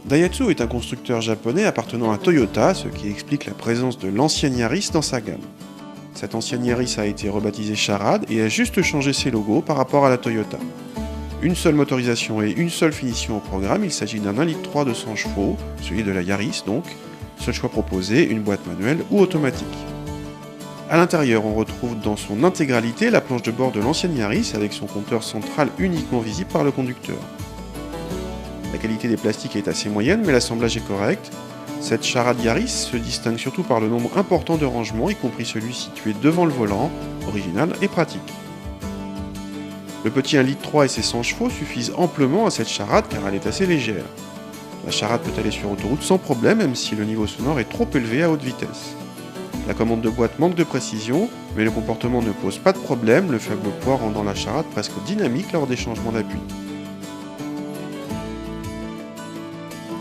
Daihatsu est un constructeur japonais appartenant à Toyota, ce qui explique la présence de l'ancienne Yaris dans sa gamme. Cette ancienne Yaris a été rebaptisée Charade et a juste changé ses logos par rapport à la Toyota. Une seule motorisation et une seule finition au programme, il s'agit d'un 1,3 litre de 100 chevaux, celui de la Yaris donc. Seul choix proposé, une boîte manuelle ou automatique. A l'intérieur, on retrouve dans son intégralité la planche de bord de l'ancienne Yaris avec son compteur central uniquement visible par le conducteur. La qualité des plastiques est assez moyenne, mais l'assemblage est correct. Cette Charade Yaris se distingue surtout par le nombre important de rangements, y compris celui situé devant le volant, original et pratique. Le petit 1,3 litre et ses 100 chevaux suffisent amplement à cette Charade car elle est assez légère. La Charade peut aller sur autoroute sans problème, même si le niveau sonore est trop élevé à haute vitesse. La commande de boîte manque de précision, mais le comportement ne pose pas de problème, le faible poids rendant la Charade presque dynamique lors des changements d'appui.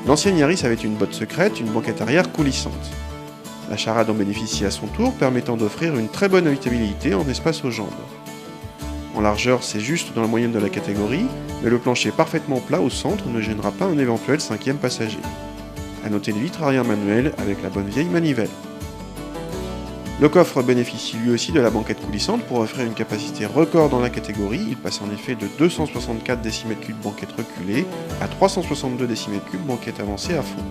L'ancienne Yaris avait une botte secrète, une banquette arrière coulissante. La Charade en bénéficie à son tour, permettant d'offrir une très bonne habitabilité en espace aux jambes. En largeur, c'est juste dans la moyenne de la catégorie, mais le plancher parfaitement plat au centre ne gênera pas un éventuel cinquième passager. A noter les vitres arrière manuelles avec la bonne vieille manivelle. Le coffre bénéficie lui aussi de la banquette coulissante pour offrir une capacité record dans la catégorie. Il passe en effet de 264 décimètres cubes banquette reculée à 362 décimètres cubes banquette avancée à fond.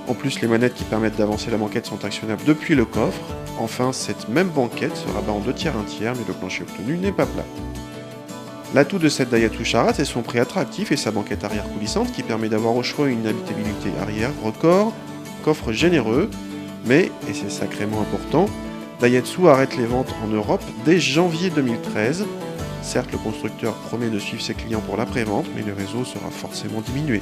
En plus, les manettes qui permettent d'avancer la banquette sont actionnables depuis le coffre. Enfin, cette même banquette se rabat en 2 tiers 1 tiers, mais le plancher obtenu n'est pas plat. L'atout de cette Daihatsu Charade, c'est son prix attractif et sa banquette arrière coulissante qui permet d'avoir au choix une habitabilité arrière record, coffre généreux, mais, et c'est sacrément important, Daihatsu arrête les ventes en Europe dès janvier 2013. Certes, le constructeur promet de suivre ses clients pour l'après-vente, mais le réseau sera forcément diminué.